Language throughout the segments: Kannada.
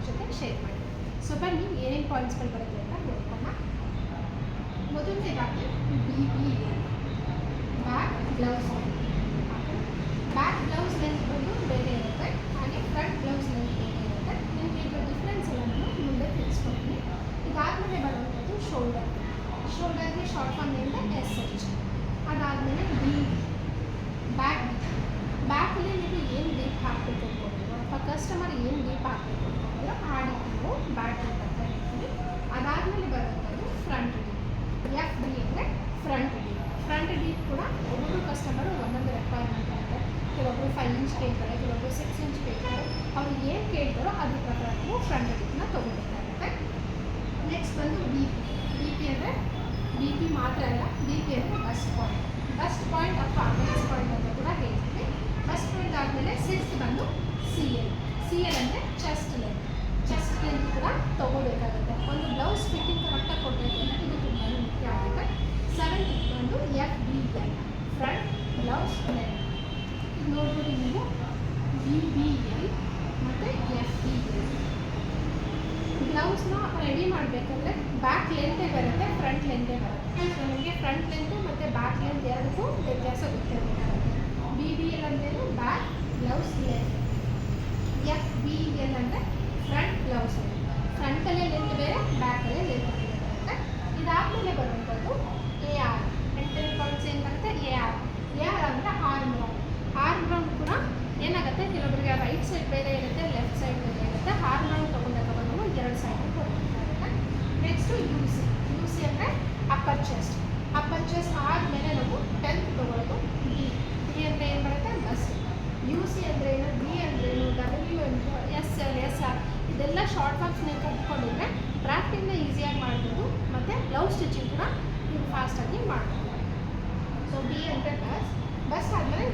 ಜೊತೆ ಶೇರ್ ಮಾಡಿ. ಸೊ ಬನ್ನಿ ಏನೇನು ಪಾಯಿಂಟ್ಸ್ಗಳು ಬರುತ್ತೆ ಅಂತ ನೋಡ್ಕೊಳ್ಳೋಣ. ಮೊದಲನೇದಾಗಿ BBL back blouse back blouse length ಬಂದು ಬೇರೆ ಇರುತ್ತೆ, ಹಾಗೆ ಫ್ರಂಟ್ ಬ್ಲೌಸ್ ಲೆಂತ್ ಬೇರೆ ಇರುತ್ತೆ. ನಿಮಗೆ ಇದರ ಡಿಫ್ರೆನ್ಸ್ ಎಲ್ಲ ನಾನು ಮುಂದೆ ತಿಳಿಸ್ಕೊಡ್ತೀನಿ. ಇದಾದಮೇಲೆ ಬರುವಂಥದ್ದು ಶೋಲ್ಡರ್ಗೆ ಶಾರ್ಟ್ ಫಾರ್ಮ್ ಏನಿದೆ SH. ಅದಾದಮೇಲೆ ಬ್ಯಾಕಲ್ಲಿ ನೀವು ಏನು ಡೀಪ್ ಹಾಕಬೇಕು ಅಂದ್ಕೊಂಡಿರೋ ಅಥವಾ ಕಸ್ಟಮರ್ ಏನು ಡೀಪ್ ಹಾಕಬೇಕು ಅಂದ್ಕೊಂಡಿರೋ ಆ ಡೀಪ್ ನಾವು ಬ್ಯಾಕ್ ಡೀಪ್ ಅಂತ ಹೇಳ್ತೀವಿ. ಅದಾದಮೇಲೆ ಬರುವಂಥದ್ದು ಫ್ರಂಟ್ ಡೀಪ್. FD ಅಂದರೆ ಫ್ರಂಟ್ ಡೀಪ್ ಕೂಡ ಒಬ್ಬೊಬ್ಬರು ಕಸ್ಟಮರು ಒಂದೊಂದು ರೆಕ್ವೈರ್ಮೆಂಟ್ ಇರುತ್ತೆ. ಕೆಲವೊಬ್ಬರು 5 ಇಂಚ್ ಕೇಳ್ತಾರೆ, ಕೆಲವೊಬ್ಬರು 6 ಇಂಚ್ ಕೇಳ್ತಾರೆ. ಅವ್ರು ಏನು ಕೇಳ್ತಾರೋ ಅದ್ರ ಪ್ರಕಾರ ನಾವು ಫ್ರಂಟ್ ಡೀಪ್ನ ತೊಗೋಬೇಕಾಗುತ್ತೆ. ನೆಕ್ಸ್ಟ್ ಬಂದು BP ಅಂದರೆ BP ಮಾತ್ರ ಅಲ್ಲ, BP ಅಂದರೆ ಬಸ್ಟ್ ಪಾಯಿಂಟ್ ಅಥವಾ ಅಪೆಕ್ಸ್ ಪಾಯಿಂಟ್ ಅಂತ ಕೂಡ ಹೇಳ್ತೀವಿ. ಬಸ್ಟ್ ಪಾಯಿಂಟ್ ಆದಮೇಲೆ 6th ಬಂದು CL ಅಂದರೆ ಚೆಸ್ಟ್ ಲೆಂತ್ ಕೂಡ ತೊಗೋಬೇಕಾಗುತ್ತೆ. ಒಂದು ಬ್ಲೌಸ್ ಫಿಟ್ಟಿಂಗ್ ಕರೆಕ್ಟಾಗಿ ಕೊಡಬೇಕು ಅಂದರೆ ಇದು ತುಂಬಾ ಮುಖ್ಯ ಆಗುತ್ತೆ. 7th ಬಂದು FBL ಫ್ರಂಟ್ ಬ್ಲೌಸ್ ಲೆಂತ್. ಇದು ನೋಡ್ಬೋದು ನೀವು BBL ಮತ್ತು FBL. ಬ್ಲೌಸ್ನ ರೆಡಿ ಮಾಡಬೇಕಂದ್ರೆ ಬ್ಯಾಕ್ ಲೆಂತೇ ಬರುತ್ತೆ, ಫ್ರಂಟ್ ಲೆಂತೇ ಬರುತ್ತೆ. ಸೊ ನಿಮಗೆ ಫ್ರಂಟ್ ಲೆಂತು ಮತ್ತು ಬ್ಯಾಕ್ ಲೆಂತ್ ಎರಡಕ್ಕೂ ವ್ಯತ್ಯಾಸ ಗೊತ್ತಿರಬೇಕಾಗುತ್ತೆ. BBL ಅಂದ್ರೇನು ಬ್ಯಾಕ್ ಬ್ಲೌಸ್ ಲೆಂತ್, FBL ಅಂದರೆ ಫ್ರಂಟ್ ಬ್ಲೌಸ್ ಲೆಂತ್. ಫ್ರಂಟಲ್ಲೇ ಲೆಂತ್ ಬೇರೆ, ಬ್ಯಾಕಲ್ಲೇ ಲೆಂತ್ ಬೇರೆ ಬರುತ್ತೆ. ಇದಾದಮೇಲೆ ಬರುವಂಥದ್ದು AR. ಎಂಟನೇ ಪಾಯಿಂಟ್ಸ್ ಏನು ಬರುತ್ತೆ AR ಅಂದರೆ ಆರ್ಮ್ ರೌಂಡ್ ಕೂಡ ಏನಾಗುತ್ತೆ, ಕೆಲವೊಬ್ಬರಿಗೆ ರೈಟ್ ಸೈಡ್ ಬೇರೆ ಇರುತ್ತೆ, ಲೆಫ್ಟ್ ಸೈಡ್ ಬೇರೆ ಇರುತ್ತೆ. ಆರ್ಮ್ ರೌಂಡ್ ತೊಗೊಂಡಾಗ ನಾವು 2 ಸೈಡ್ ಕೊಡಬೇಕಾಗುತ್ತೆ. ನೆಕ್ಸ್ಟು UC ಅಂದರೆ ಅಪ್ಪರ್ ಚೆಸ್ಟ್ ಆದಮೇಲೆ ನಾವು 10th ತೊಗೊಳ್ಳೋದು D ಅಂದರೆ ಏನು ಬರುತ್ತೆ ಬಸ್ಟ್. UC ಅಂದರೆ ಏನು, D ಅಂದರೆ ಏನು, W ಅಂತ SL SR ಇದೆಲ್ಲ ಶಾರ್ಟ್ ಫಾರ್ಮ್ಸ್ ನೀವು ಕಲ್ತ್ಕೊಂಡಿದ್ರೆ ಡ್ರಾಫ್ಟಿಂಗ್ನ ಈಸಿಯಾಗಿ ಮಾಡ್ಬೋದು ಮತ್ತು ಬ್ಲೌಸ್ ಸ್ಟಿಚಿಂಗ್ ಕೂಡ ನೀವು ಫಾಸ್ಟಾಗಿ ಮಾಡ್ಬೋದು. ಸೊ B ಅಂದರೆ ಬಸ್ಟ್ ಆದಮೇಲೆ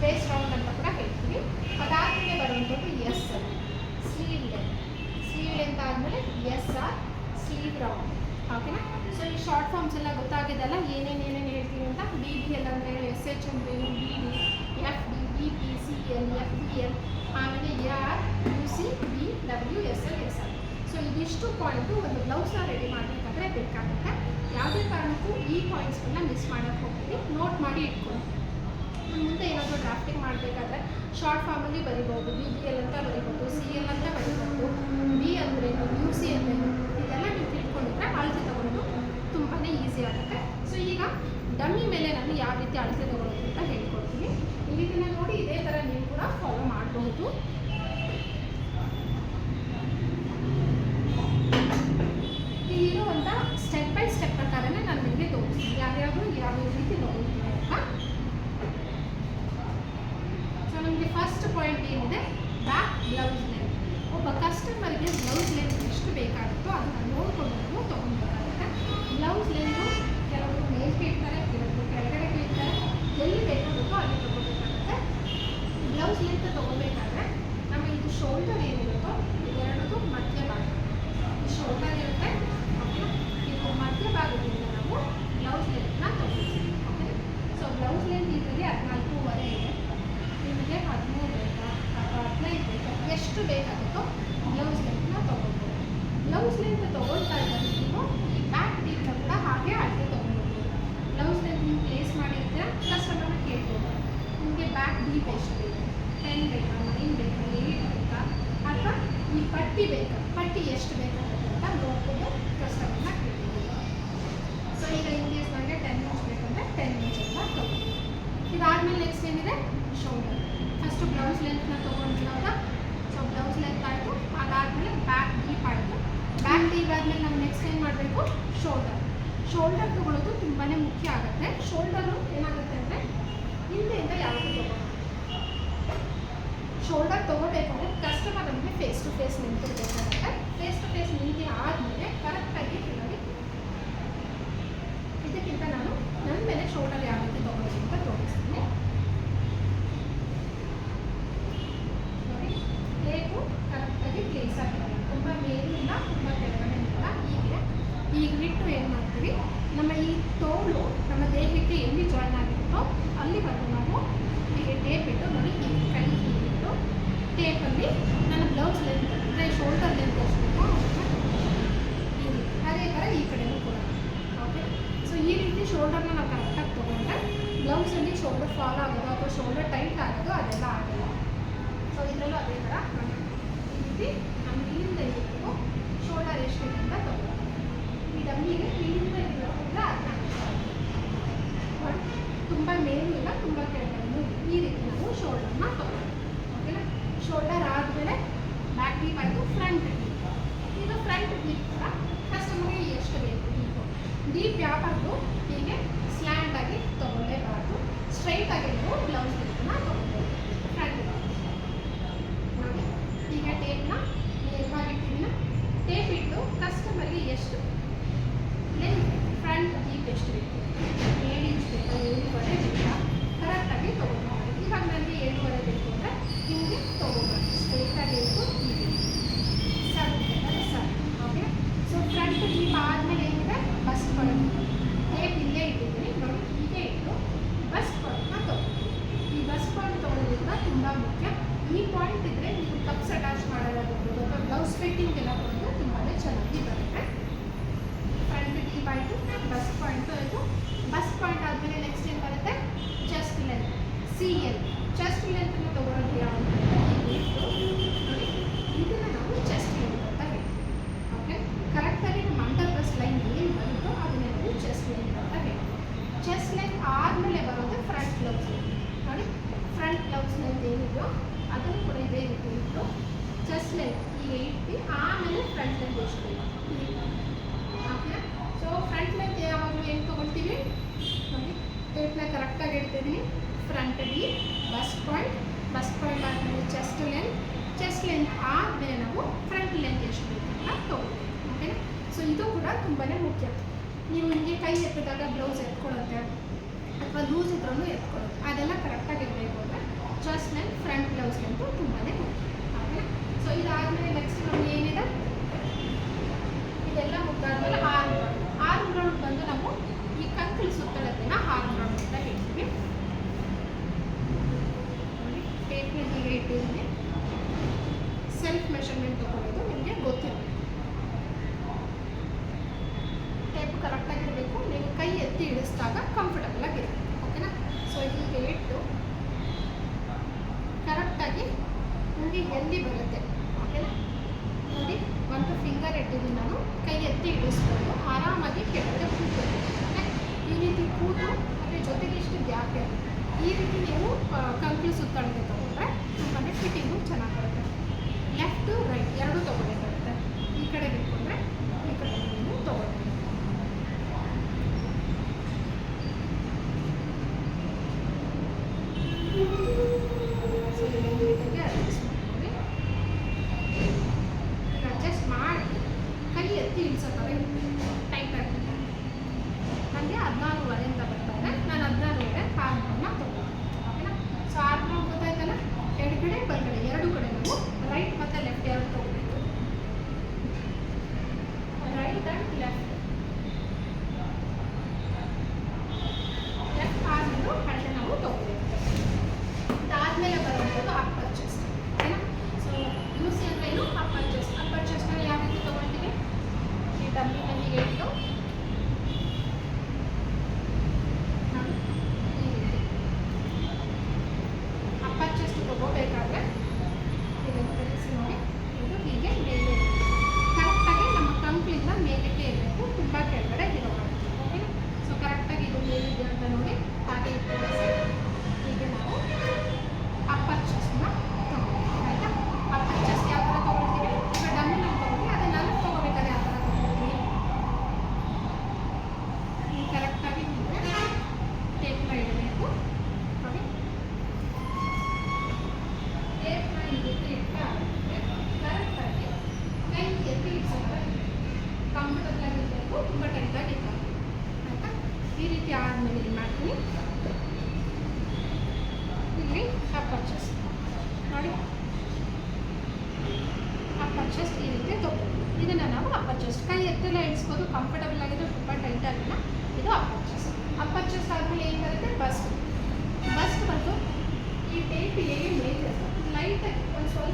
ವೇಸ್ಟ್ ರೌಂಡ್ ಅಂತ ಕೂಡ ಹೇಳ್ತೀವಿ. ಅದಾದಮೇಲೆ ಬರುವಂಥದ್ದು SL ಸ್ಲೀವ್ ಲೆಂತ್ ಆದಮೇಲೆ SR ಸ್ಲೀವ್ ರೌಂಡ್. ಓಕೆನಾ? ಸೊ ಈ ಶಾರ್ಟ್ ಫಾರ್ಮ್ಸ್ ಎಲ್ಲ ಗೊತ್ತಾಗಿದ್ದಲ್ಲ, ಏನೇನು ಹೇಳ್ತೀವಿ ಅಂತ. BBL ಅಂದರೆ SH ಅಂದ್ರೇನು, BD FD BP CL FBL ಆಮೇಲೆ AR UC BW SL SR. So ಇದಿಷ್ಟು ಪಾಯಿಂಟು ಒಂದು ಬ್ಲೌಸ್ನ ರೆಡಿ ಮಾಡಬೇಕಾದ್ರೆ ಬೇಕಾಗುತ್ತೆ. ಯಾವುದೇ ಕಾರಣಕ್ಕೂ ಈ ಪಾಯಿಂಟ್ಸ್ಗಳನ್ನ ಮಿಸ್ ಮಾಡೋಕ್ಕೆ ಹೋಗ್ತೀವಿ, ನೋಟ್ ಮಾಡಿ ಇಟ್ಕೊಂಡು ಮುಂದೆ ಏನಾದರೂ ಡ್ರಾಫ್ಟಿಂಗ್ ಮಾಡಬೇಕಾದ್ರೆ ಶಾರ್ಟ್ ಫಾರ್ಮಲ್ಲಿ ಬರಿಬೋದು. BBL ಅಂತ ಬರಿಬೋದು, CL ಅಂತ ಬರಿಬೋದು, B ಅಂದ್ರೇನು, UC ಅಂದ್ರೇನು ಇದೆಲ್ಲ ನೀವು ತಿಳ್ಕೊಂಡಿದ್ರೆ ಅಳತೆ ತಗೊಳ್ಳೋದು ತುಂಬಾ ಈಸಿ ಆಗುತ್ತೆ. ಸೊ ಈಗ ಡಮ್ಮಿ ಮೇಲೆ ನಾನು ಯಾವ ರೀತಿ ಅಳತೆ ತಗೊಳ್ಳೋದು ಅಂತ ಹೇಳ್ಕೊಡ್ತೀನಿ. ಈ ರೀತಿನ ನೋಡಿ ಇದೇ ಥರ ನೀವು ಕೂಡ ಫಾಲೋ ಮಾಡಬಹುದು. ಇಲ್ಲಿರುವಂಥ ಸ್ಟೆಪ್ ಬೈ ಸ್ಟೆಪ್ ಪ್ರಕಾರನೇ ನಾನು ನಿಮಗೆ ತೋರಿಸ್ತೀನಿ ಯಾವ್ಯಾವ ರೀತಿ ನೋಡ್ತೀನಿ ಅಂತ. ಸೊ ನಮಗೆ ಫಸ್ಟ್ ಪಾಯಿಂಟ್ ಏನಿದೆ, ಬ್ಯಾಕ್ ಬ್ಲೌಸ್ ಲೆಂತ್. ಒಬ್ಬ ಕಸ್ಟಮರ್ಗೆ ಬ್ಲೌಸ್ ಲೆಂತ್ ಎಷ್ಟು ಬೇಕಾಗುತ್ತೋ ಅದನ್ನು ನೋಡಿಕೊಂಡು ನಾವು ತೊಗೊಬೇಕಾಗುತ್ತೆ. ಬ್ಲೌಸ್ ಲೆಂತು ಕೆಲವರು ಮೇಲೆ ಕೇಳ್ತಾರೆ, ಕೆಲವರು ಕೆಳಗಡೆ ಕೇಳ್ತಾರೆ, ಎಲ್ಲಿ ಬೇಕಾಗುತ್ತೋ ಅಲ್ಲಿ ತೊಗೋಬೇಕಾಗುತ್ತೆ. ಬ್ಲೌಸ್ ಲೆಂತ್ ತೊಗೋಬೇಕಾದ್ರೆ ನಮ್ಮ ಇದು ಶೋಲ್ಡರ್ ಏನಿರುತ್ತೋ ಎರಡಕ್ಕೂ ಮಧ್ಯ ಭಾಗ, ಈ ಶೋಲ್ಡರ್ ಇರುತ್ತೆ, ಇದು ಮಧ್ಯ ಭಾಗದಿಂದ ನಾವು ಬ್ಲೌಸ್ ಲೆಂತ್ನ ತೊಗೊಳ್ತೀವಿ. ಓಕೆ? ಸೊ ಬ್ಲೌಸ್ ಲೆಂತ್ ಇದರಲ್ಲಿ 14.5 ಇದೆ. ನಿಮಗೆ 13 ಬೇಕಾ ಅಥವಾ 15 ಬೇಕಾ, ಎಷ್ಟು ಬೇಕಾಗುತ್ತೋ ಬ್ಲೌಸ್ ಲೆಂತ್ನ ತೊಗೊಳ್ಬೋದು. ಬ್ಲೌಸ್ ಲೆಂತ್ ತೊಗೊಳ್ತಾ ಇದ್ದರೆ ನೀವು ಈ ಬ್ಯಾಕ್ ಡೀಪ್ನ ಕೂಡ ಹಾಗೆ ಅಳತೆ ತೊಗೊಳ್ಬೋದು. ಬ್ಲೌಸ್ ಲೆಂತ್ ನೀವು ಪ್ಲೇಸ್ ಮಾಡಿರ್ತೀರ, ಕಸ್ಟಮರ್ನ ಕೇಳ್ಬೋದು ನಿಮಗೆ ಬ್ಯಾಕ್ ಡೀಪ್ ಎಷ್ಟು ಬೇಕು, 10 ಬೇಕಾ, 9 ಬೇಕಾ, 8 ಬೇಕಾ, ಅಥವಾ ಈ ಪಟ್ಟಿ ಎಷ್ಟು ಬೇಕಾಗುತ್ತೆ ಅಂತ ನೋಡ್ಕೊಂಡು ಕಸ್ಟಮರ್ನ ಕೇಳ್ಬೋದು. ಸೊ ಈಗ ಇನ್ ಕೇಸ್ ನನಗೆ 10 ಇಂಚ್ ಬೇಕಂದರೆ 10 ಇಂಚ್ ಅಂತ ತೊಗೊಳ್ಬೋದು. ಇದಾದಮೇಲೆ ನೆಕ್ಸ್ಟ್ ಏನಿದೆ ಶೋಲ್ಡರ್. ಫಸ್ಟು ಬ್ಲೌಸ್ ಲೆಂತ್ನ ತೊಗೊಂಡಿರೋದ. ಸೊ ಬ್ಲೌಸ್ ಲೆಂತ್ ಆಯಿತು, ಅದಾದಮೇಲೆ ಬ್ಯಾಕ್ ಡೀಪ್ ಆಯಿತು. ಬ್ಯಾಕ್ ಡೀಪ್ ಆದಮೇಲೆ ನಾವು ನೆಕ್ಸ್ಟ್ ಏನು ಮಾಡಬೇಕು, ಶೋಲ್ಡರ್ ತೊಗೊಳ್ಳೋದು ತುಂಬಾ ಮುಖ್ಯ ಆಗುತ್ತೆ. ಶೋಲ್ಡರು ಏನಾಗುತ್ತೆ ಅಂದರೆ ಹಿಂದೆಯಿಂದ ಯಾವುದು ತೊಗೊಳ್ಳೋದು. ಶೋಲ್ಡರ್ ತೊಗೋಬೇಕಂದ್ರೆ ಕಸ್ಟಮರ್ ನಮಗೆ ಫೇಸ್ ಟು ಫೇಸ್ ನಿಂತಿರ್ಬೇಕಾಗುತ್ತೆ. ಫೇಸ್ ಟು ಫೇಸ್ ನಿಂತು ಆದಮೇಲೆ ಕರೆಕ್ಟಾಗಿ ನೋಡಿ ಇದಕ್ಕಿಂತ ನಾನು ನನ್ನ ಮೇಲೆ ಶೋಲ್ಡರ್ ಯಾವ ರೀತಿ ತೊಗೊಳ್ಳೋದು ಅಂತ ತೋರಿಸ್ತೀನಿ. ನೋಡಿ ಪ್ಲೇಟು ಕರೆಕ್ಟಾಗಿ ಪ್ಲೇಸ್ ಆಗಿರುತ್ತೆ, ತುಂಬ ಮೇಲಿಲ್ಲ ತುಂಬ ಕೆಳಗಡೆ ಇಲ್ಲ. ಈಗ ಬಿಟ್ಟು ಏನು ಮಾಡ್ತೀವಿ, ನಮ್ಮ ಈ ತೋಳು ನಮ್ಮ ದೇಹಕ್ಕೆ ಎಲ್ಲಿ ಜಾಯ್ನ್ ಆಗಿರುತ್ತೋ ಅಲ್ಲಿವರೆಗೂ ನಾವು ಹೀಗೆ ಟೇಪ್ ಇಟ್ಟು ನೋಡಿ ಈ ಕೈ ಹೀಗಿಟ್ಟು ಟೇಪಲ್ಲಿ ನನ್ನ ಬ್ಲೌಸ್ ಲೆಂತ್ ಅಂದರೆ ಶೋಲ್ಡರ್ ಲೆಂತ್ ಎಷ್ಟು ಬೇಕೋ ಈ ರೀತಿ ಅದೇ ಥರ ಈ ಕಡೆನೂ ಕೂಡ. ಓಕೆ, ಸೊ ಈ ರೀತಿ ಶೋಲ್ಡರ್ನ ನಾವು ಕರೆಕ್ಟಾಗಿ ತೊಗೊಂಡ್ರೆ ಬ್ಲೌಸಲ್ಲಿ ಶೋಲ್ಡರ್ ಫಾಲ್ ಆಗೋದು ಅಥವಾ ಶೋಲ್ಡರ್ ಟೈಟ್ ಆಗೋದು ಅದೆಲ್ಲ ಆಗಲ್ಲ. ಸೊ ಇದರಲ್ಲೂ ಅದೇ ಥರ ಈ ರೀತಿ ನಮ್ಮ ಇಲ್ಲಿಂದ ಇರಬೇಕು ಶೋಲ್ಡರ್ ಎಷ್ಟಿದೆ ಅಂತ ತೊಗೊಳ್ಳೋಣ. ಈ ಡಮ್ಮಿಗೆ ಇಲ್ಲಿಂದ ಇರೋದ್ರಿಂದ ಅದನ್ನ ತುಂಬ ಮೇಲೂ ಇಲ್ಲ ತುಂಬ ಕೆಳಗಡೆನೂ ಈ ರೀತಿ ನಾವು ಶೋಲ್ಡರ್ನ ತೊಗೊಳ್ಳೋಣ. ಓಕೆನಾ, ಶೋಲ್ಡರ್ ಆದಮೇಲೆ ಬ್ಯಾಕ್ ಡೀಪ್ ಆಯಿತು, ಫ್ರಂಟ್ ಡೀಪ್. ಈಗ ಫ್ರಂಟ್ ಡೀಪ್ ಕೂಡ ಕಸ್ಟಮರ್ಗೆ ಎಷ್ಟು ಬೇಕು ಡೀಪ್ ಯಾವಾಗಲೂ ಹೀಗೆ ಸ್ಲ್ಯಾಂಟ್ ಆಗಿ ತೊಗೊಳ್ಳೇಬಾರ್ದು, ಸ್ಟ್ರೈಟ್ ಆಗಿ ನೀವು ಬ್ಲೌಸ್ ಡೀಪನ್ನ ತೊಗೊಳ್ಬೇಕು. ಫ್ರಂಟ್ ನೋಡಿ ಈಗ ಟೇಪ್ನ ನೇರವಾಗಿಟ್ಟಿದ್ದೀನ. ಟೇಪ್ ಇಟ್ಟು ಕಸ್ಟಮರ್ಗೆ ಎಷ್ಟು ಲೆಂತ್ ಫ್ರಂಟ್ ಡೀಪ್ ಎಷ್ಟು ಬೇಕು, 7 ಇಂಚ್ ಬೇಕಾ 7.5 ಬೇಕಾ ಕರೆಕ್ಟಾಗಿ ತೊಗೊಳ್ಬೋದು. ಇವಾಗ ನನಗೆ 7.5 ಬೇಕು ಅಂದರೆ ಹಿಂಗೆ ತೊಗೋಬಾರ್ದು, ಸ್ಟ್ರೈಟಾಗಿ ಇಟ್ಟು ಹೀಗೆ ಸರ್ ಬೇಕಾದ್ರೆ sir. Okay, so front deep ಆದಮೇಲೆ ಏನಿದೆ ಬಸ್ಟ್ ಬರುತ್ತೆ. ಟೇಪ್ ಇಲ್ಲೇ ಇಟ್ಟಿದ್ದೀನಿ ನೋಡಿ, ಹೀಗೆ ಇಟ್ಟು ಬಸ್ಟ್ ಪಾಯಿಂಟ್ನ ತೊಗೊಳ್ಳಿ. ಈ ಬಸ್ಟ್ ಪಾಯಿಂಟ್ ತೊಗೊಳ್ಳೋದ್ರಿಂದ ತುಂಬ ಮುಖ್ಯ. ಈ ಪಾಯಿಂಟ್ ಇದ್ದರೆ ನೀವು ಕಪ್ಸ್ ಅಟ್ಯಾಚ್ ಮಾಡೋದಾಗಿರ್ಬೋದು ಅಥವಾ ಬ್ಲೌಸ್ ಫಿಟ್ಟಿಂಗ್ ಎಲ್ಲ ಕೊಡೋದು ತುಂಬಾ ಚೆನ್ನಾಗಿ ಬರುತ್ತೆ. ಫ್ರಂಟ್ ಡೀಪ್ ಆಯಿತು, ಬಸ್ಟ್ ಪಾಯಿಂಟು ಆಯಿತು. ಬಸ್ಟ್ ಪಾಯಿಂಟ್ ಆದಮೇಲೆ ನೆಕ್ಸ್ಟ್ ಏನು ಬರುತ್ತೆ, ಚೆಸ್ಟ್ ಲೆಂತ್ CL. ಚೆಸ್ಟ್ ಲೆಂತನ್ನು ತೊಗೊಳೋದು ಯಾವುದು ನೋಡಿ, ಇದನ್ನು ನಾವು ಚೆಸ್ಟ್ ಲೆಂತ್ ಅಂತ ಹೇಳ್ತೀವಿ. ಓಕೆ, ಕರೆಕ್ಟಾಗಿ ನಮ್ಮ ಅಂಡರ್ ಬ್ರೆಸ್ಟ್ ಲೈನ್ ಏನು ಬರುತ್ತೋ ಅದನ್ನೇ ನಾವು ಚೆಸ್ಟ್ ಲೆಂತ್ ಅಂತ ಹೇಳ್ತೀವಿ. ಚೆಸ್ಟ್ ಲೆಂತ್ ಆದಮೇಲೆ ಬರೋದು ಫ್ರಂಟ್ ಬ್ಲೌಸ್ ನೋಡಿ. ಫ್ರಂಟ್ ಬ್ಲೌಸ್ ಲೆಂತ್ ಏನಿದೆಯೋ ಅದನ್ನು ಕೂಡ ಇದೇ ರೀತಿ ಇಟ್ಟು ಚೆಸ್ಟ್ ಲೆಂತ್ ಹೀಗೆ ಇಟ್ಟು ಆಮೇಲೆ ಫ್ರಂಟ್ ಲೆಂತ್ ಎಷ್ಟು ಬೇಕು. ಓಕೆ, ಸೊ ಫ್ರಂಟ್ ಲೆಂತ್ ಯಾವಾಗಲೂ ಏನು ತೊಗೊಳ್ತೀವಿ ನೋಡಿ, ಟೇಪ್ನ ಕರೆಕ್ಟಾಗಿ ಇಡ್ತಿದ್ದೀನಿ. ಫ್ರಂಟ್ ಡೀಪ್, ಬಸ್ಟ್ ಪಾಯಿಂಟ್ ಆದಮೇಲೆ ಚೆಸ್ಟ್ ಲೆಂತ್ ಆದಮೇಲೆ ನಾವು ಫ್ರಂಟ್ ಲೆಂತ್ ಎಷ್ಟು ಬೇಕು ಅಂತ ತೊಗೊಳ್ತೀವಿ. ಓಕೆನಾ, ಸೊ ಇದು ಕೂಡ ತುಂಬಾ ಮುಖ್ಯ. ನೀವು ಹಿಂಗೆ ಕೈ ಎತ್ತಿದಾಗ ಬ್ಲೌಸ್ ಎತ್ಕೊಳ್ಳುತ್ತೆ ಅಥವಾ ಲೂಸ್ ಇದ್ರೂ ಎತ್ಕೊಳ್ಳುತ್ತೆ, ಅದೆಲ್ಲ ಕರೆಕ್ಟಾಗಿ ಇರಬೇಕು ಅಂದರೆ chest length front blouse length ತುಂಬಾ ಮುಖ್ಯ. ಓಕೆ, ಸೊ ಇದಾದಮೇಲೆ ನೆಕ್ಸ್ಟ್ ನಮ್ಗೆ ಏನಿದೆ, ಇದೆಲ್ಲ ಮುಗ್ದಾದ್ಮೇಲೆ ಆರ್ಮ್ ರೌಂಡ್ ಬಂದು ನಾವು ಈ ಕಂಕಲ್ ಸುತ್ತಳತೆನ ಆರ್ಮ್ ರೌಂಡ್ ಅಂತ ಹೇಳ್ತೀವಿ. ನೋಡಿ ಟೇಪ್ನ ಹೀಗೆ ಇಟ್ಟಿದ್ದೀನಿ. ಸೆಲ್ಫ್ ಮೆಷರ್ಮೆಂಟ್ ತೊಗೊಳ್ಳೋದು ನಿಮಗೆ ಗೊತ್ತಿರಬೇಕು. ಟೇಪ್ ಕರೆಕ್ಟಾಗಿರಬೇಕು, ನೀವು ಕೈ ಎತ್ತಿ ಇಳಿಸಿದಾಗ ಕಂಫರ್ಟಬಲ್ ಆಗಿರುತ್ತೆ. ಓಕೆನಾ, ಸೊ ಹೀಗೆ ಇಟ್ಟು ಕರೆಕ್ಟಾಗಿ ನಿಮಗೆ ಎಲ್ಲಿ ಬರುತ್ತೆ. ಓಕೆನಾ, ನೋಡಿ ಒಂದು ಫಿಂಗರ್ ಇಟ್ಟಿದ್ದೀನಿ ನಾನು, ಕೈ ಎತ್ತಿ ಇಳಿಸ್ಕೊಂಡು ಆರಾಮಾಗಿ ಕೆಳಗಡೆ ಕೂತ್ಕೊಂಡು ಈ ರೀತಿ ಕೂತು ಅದ್ರ ಜೊತೆಗೆ ಇಷ್ಟು ಗ್ಯಾಪ್ ಇರುತ್ತೆ. ಈ ರೀತಿ ನೀವು ಕಂಕಲು ಸುತ್ತಳತೆ ತೊಗೊಂಡ್ರೆ ತುಂಬಾ ಫಿಟ್ಟಿಂಗು ಚೆನ್ನಾಗಿ ಬರುತ್ತೆ. ಲೆಫ್ಟು ರೈಟ್ ಎರಡೂ ತೊಗೊಳ್ಳೇಬರುತ್ತೆ. ಈ ಕಡೆ ಬಿಟ್ಕೊಂಡ್ರೆ ಈ ಕಡೆ ನೀವು ತೊಗೊಳ್ತೀವಿ. ಸೊ ನೀಟಾಗಿ ಅಡ್ಜಸ್ಟ್ ಮಾಡ್ಕೊಳ್ಳಿ. ಈಗ ಅಡ್ಜಸ್ಟ್ ಮಾಡಿ ಕೈ ಎತ್ತಿ ಇಳಿಸೋ ಥರ ಟೈಟ್ ಆಗಿ ನನಗೆ 14.5 ಅಂತ ಬರ್ತಾರೆ. ನಾನು 16.5 ಆರ್ಮನ್ನ ತೊಗೊಳ್ತೀನಿ. ಓಕೆನಾ, ಸೊ ಆರ್ಮ್ ಗೊತ್ತಾಯ್ತಲ್ಲ, ಎಡಗಡೆ ಬಲಗಡೆ ಎರಡು ಕಡೆ ನಾವು ರೈಟ್ ಮತ್ತು ಲೆಫ್ಟ್ ಎರಡು ತೊಗೊಳ್ಬೇಕು. ರೈಟ್ ಆ್ಯಂಡ್ ಲೆಫ್ಟ್ ಆದ್ಮೇಲೆ ಹಳ್ಳೆ ನಾವು ತೊಗೊಳ್ಬೇಕು. ಇದಾದಮೇಲೆ ಬರುವಂಥದ್ದು ಅಪ್ಪರ್ ಚೆಸ್ಟ್. ಓಕೆನಾ, ಸೊ ಯೂಸಿ ಅಂದರೆ ಏನು, ಅಪ್ಪರ್ ಚೆಸ್ಟ್. ಅಪ್ಪರ್ ಚೆಸ್ಟಲ್ಲಿ ಯಾವ ರೀತಿ ತೊಗೊಳ್ತೀವಿ, ಈ ಡಬ್ಬಿನ ಹೀಗೆ ಇಟ್ಟು ಈ ರೀತಿ ಅಪ್ಪರ್ ಚೆಸ್ಟ್ ತೊಗೋಬೇಕಾದ್ರೆ ಇದನ್ನು ಕಲಿಸಿ ನೋಡಿ, ಇದು ಹೀಗೆ ಮೇಲೆ ಕರೆಕ್ಟಾಗಿ ನಮ್ಮ ಕಂಕ್ಲಿಂದ ಮೇಲಕ್ಕೆ ಇರಬೇಕು, ತುಂಬ ಕೆಳಗಡೆ ಇರೋಬಾರ್ದು. ಓಕೆನಾ, ಸೊ ಕರೆಕ್ಟಾಗಿ ಇದು ಮೇಲಿದೆ ಅಂತ ನೋಡಿ ಹಾಗೆ ಇಟ್ಟು ಹೀಗೆ ನಾವು ಅಪ್ಪರ್ ಚೆಸ್ಟ್ನ ತೊಗೊಳ್ತೀವಿ. ಆಯಿತಾ, ಅಪ್ಪರ್ ಚೆಸ್ಟ್ ಯಾವ ಥರ ತೊಗೊಳ್ತೀವಿ, ಈಗ ಡಮ್ಮಿನ ತೊಗೊಳ್ಳಿ, ಅದೇ ನಾನು ತೊಗೋಬೇಕಾದ್ರೆ ಯಾವ ಥರ ತೊಗೊಳ್ತೀವಿ, ಈ ಕರೆಕ್ಟಾಗಿ ಹೀಗೆ ಟೇಪ್ನ ಇಡಬೇಕು. ನೋಡಿ ಟೇಪ್ನ ಈ ರೀತಿ ಇಟ್ಟಾಗುತ್ತೆ. ಕರೆಕ್ಟಾಗಿ ಕೈ ಎತ್ತಿ ಇಡ್ಸೋದು ಕಂಫರ್ಟಬಲ್ ಆಗಿರಬೇಕು, ತುಂಬ ಟೈಟಾಗಿ ಇರಬೇಕು. ಆಯಿತಾ, ಈ ರೀತಿ ಆದಮೇಲೆ ಏನು ಮಾಡ್ತೀನಿ, ಇಲ್ಲಿ ಅಪ್ಪರ್ ಚೆಸ್ಟ್ ನೋಡಿ, ಅಪ್ಪರ್ ಚೆಸ್ಟ್ ಈ ರೀತಿ ತೊಗೊಳ್ಳಿ. ಇದನ್ನು ನಾವು ಅಪ್ಪರ್ ಚೆಸ್ಟ್ ಕೈ ಎತ್ತೆಲ್ಲ ಇಳಿಸ್ಬೋದು, ಕಂಫರ್ಟಬಲ್ ಆಗಿದ್ರೆ ತುಂಬ ಟೈಟ್ ಆಗಿಲ್ಲ. ಇದು ಅಪ್ಪರ್ ಚೆಸ್ಟ್. ಅಪ್ಪರ್ ಚೆಸ್ಟ್ ಆದಮೇಲೆ ಏನು ಬರುತ್ತೆ, ಬಸ್ಟ್ ಬಂದು ಈ ಟೇಪ್ ಹೇಗೆ ಮೇಲೆ ಲೈಟಾಗಿ ಒಂದು ಸ್ವಲ್ಪ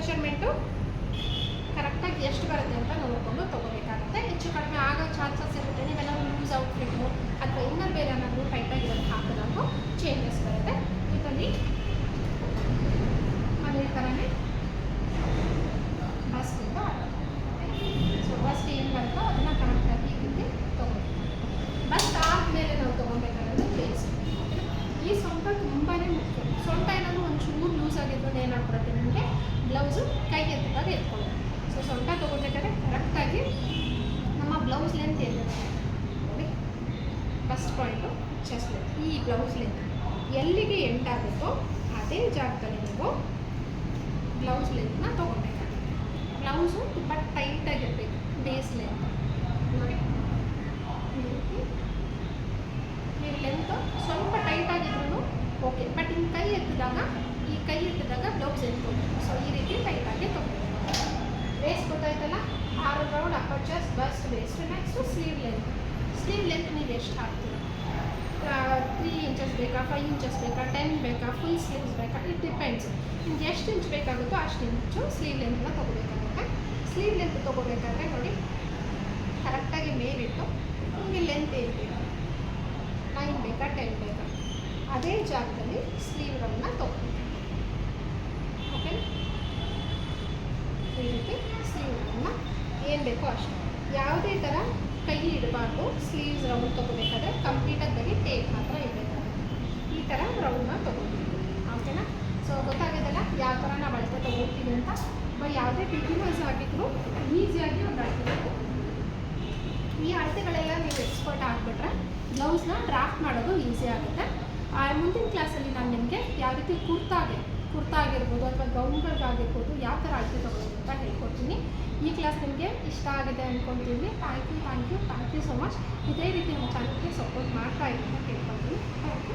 ಮೆಷರ್ಮೆಂಟು ಕರೆಕ್ಟಾಗಿ ಎಷ್ಟು ಬರುತ್ತೆ ಅಂತ ನೋಡಿಕೊಂಡು ತೊಗೋಬೇಕಾಗುತ್ತೆ. ಹೆಚ್ಚು ಕಡಿಮೆ ಆಗೋ ಚಾನ್ಸಸ್ ಇರುತ್ತೆ. ನೀವೆಲ್ಲ ಲೂಸ್ ಔಟ್ಫಿಟ್ಟು ಅಥವಾ ಇನ್ನೂ ಬೇರೆ ಏನಾದರೂ ಟೈಟಾಗಿರೋದು ಹಾಕಿದಾಗ ಚೇಂಜಸ್ ಬರುತ್ತೆ. ಇದರಲ್ಲಿ ಅದೇ ಥರನೇ ಬಸ್ಟಿಂದ ಸೊ ಬಸ್ಟ್ ಏನು ಬರುತ್ತೋ ಅದನ್ನು ಕರೆಕ್ಟಾಗಿ ಇಲ್ಲಿ ತೊಗೊಬೇಕು. ಬಸ್ಟ್ ಆದಮೇಲೆ ನಾವು ತೊಗೊಬೇಕಾದ್ರೆ ಬೇಸ್. ಈ ಸೊಂಟ ತುಂಬಾ ಮುಖ್ಯ. ಸೊಂಟ ಏನಾದರೂ ಒಂಚೂರು ಲೂಸ್ ಆಗಿದ್ದು ಏನಾಗ್ಬಿಡುತ್ತೆ ನಿಮಗೆ ಬ್ಲೌಸು ಕೈ ಎತ್ತಿದಾಗ ಎತ್ಕೊಳ್ಳೋದು. ಸೊ ಸೊಂಟ ತೊಗೊಬೇಕಾದ್ರೆ ಕರೆಕ್ಟಾಗಿ ನಮ್ಮ ಬ್ಲೌಸ್ ಲೆಂತ್ ಏನಿದೆ ನೋಡಿ, ಫಸ್ಟ್ ಪಾಯಿಂಟು ಚೆಸ್ಟ್ ಲೆಂತ್. ಈ ಬ್ಲೌಸ್ ಲೆಂತ್ ಎಲ್ಲಿಗೆ ಎಂಡ್ ಆಗುತ್ತೋ ಅದೇ ಜಾಗದಲ್ಲಿ ನೀವು ಬ್ಲೌಸ್ ಲೆಂತ್ನ ತೊಗೊಬೇಕಾಗುತ್ತೆ. ಬ್ಲೌಸು ತುಂಬ ಟೈಟಾಗಿರಬೇಕು. ಬೇಸ್ ಲೆಂತ್ ನೋಡಿ, ಈ ರೀತಿ ನೀವು ಲೆಂತು ಸ್ವಲ್ಪ ಟೈಟಾಗಿದ್ರೂ ಓಕೆ, ಬಟ್ ಹಿಂಗೆ ಕೈ ಎತ್ತಿದಾಗ ಬ್ಲೌಸ್ ಎತ್ಕೊಬೇಕು. ಸೊ ಈ ರೀತಿ ಟೈಟಾಗಿ ತೊಗೊಬೇಕು. ವೇಸ್ಟ್ ಗೊತ್ತಾಯ್ತಲ್ಲ, 6 round upper chest, bust, waist. Next sleeve length. Sleeve length ನೀವು ಎಷ್ಟು ಹಾಕ್ತೀರ? 3 ಇಂಚಸ್ ಬೇಕಾ, 5 ಇಂಚಸ್ ಬೇಕಾ, 10 ಬೇಕಾ, ಫುಲ್ ಸ್ಲೀವ್ಸ್ ಬೇಕಾ? It depends. ನಿಮ್ಗೆ ಎಷ್ಟು ಇಂಚ್ ಬೇಕಾಗುತ್ತೋ ಅಷ್ಟು ಇಂಚು ಸ್ಲೀವ್ ಲೆಂತ್ನ ತೊಗೋಬೇಕಾಗುತ್ತೆ. ಸ್ಲೀವ್ ಲೆಂತ್ ತೊಗೋಬೇಕಾದ್ರೆ ನೋಡಿ, ಕರೆಕ್ಟಾಗಿ ಮೇಲಿಟ್ಟು ನಿಮಗೆ ಲೆಂತ್ ಏನು ಬೇಕು, 9 ಬೇಕಾ, 10 ಬೇಕಾ, ಅದೇ ಜಾಗದಲ್ಲಿ ಸ್ಲೀವ್ ರೌಂಡ್ನ ತೊಗೋಬೇಕು. ಓಕೆ, ಈ ರೀತಿ ಸ್ಲೀವ್ ರೌಂಡ್ನ ಏನು ಬೇಕೋ ಅಷ್ಟು. ಯಾವುದೇ ಥರ ಕೈ ಇಡಬಾರ್ದು. ಸ್ಲೀವ್ಸ್ ರೌಂಡ್ ತೊಗೋಬೇಕಾದ್ರೆ ಕಂಪ್ಲೀಟಾಗಿ ಬರೀ ಟೇಪ್ ಮಾತ್ರ ಇಡಬೇಕಾಗುತ್ತೆ. ಈ ಥರ ರೌಂಡ್ನ ತೊಗೋಬೇಕು. ಓಕೆನಾ? ಸೊ ಗೊತ್ತಾಗೋದಲ್ಲ ಯಾವ ಥರ ನಾವು ಅಳತೆ ತೊಗೊಳ್ತೀವಿ ಅಂತ. ಯಾವುದೇ ಬಿಗಿನರ್ಸ್ ಆಗಿದ್ರು ಈಸಿಯಾಗಿ ಒಂದು ಅಳತೆ ತೊಗೋಬೋದು. ಈ ಅಳತೆಗಳೆಲ್ಲ ನೀವು ಎಕ್ಸ್ಪರ್ಟ್ ಆಗಿಬಿಟ್ರೆ ಬ್ಲೌಸ್ನ ಡ್ರಾಫ್ಟ್ ಮಾಡೋದು ಈಸಿ ಆಗುತ್ತೆ. ಮುಂದಿನ ಕ್ಲಾಸಲ್ಲಿ ನಾನು ನಿಮಗೆ ಯಾವ ರೀತಿ ಕುರ್ತಾ ಆಗಿರ್ಬೋದು ಅಥವಾ ಗೌನ್ಗಳಿಗಾಗಿರ್ಬೋದು ಯಾವ ಥರ ಅಳತೆ ತೊಗೊಳ್ಳೋದು ಅಂತ ಹೇಳ್ಕೊಡ್ತೀನಿ. ಈ ಕ್ಲಾಸ್ ನಿಮಗೆ ಇಷ್ಟ ಆಗಿದೆ ಅಂದ್ಕೊಳ್ತೀನಿ. Thank you so much. ಇದೇ ರೀತಿ ನಮ್ಮ ಚಾನಲ್ಗೆ ಸಪೋರ್ಟ್ ಮಾಡ್ತಾ ಇದ್ದೀನಿ ಅಂತ ಕೇಳ್ಕೊಳ್ತೀನಿ. Thank you.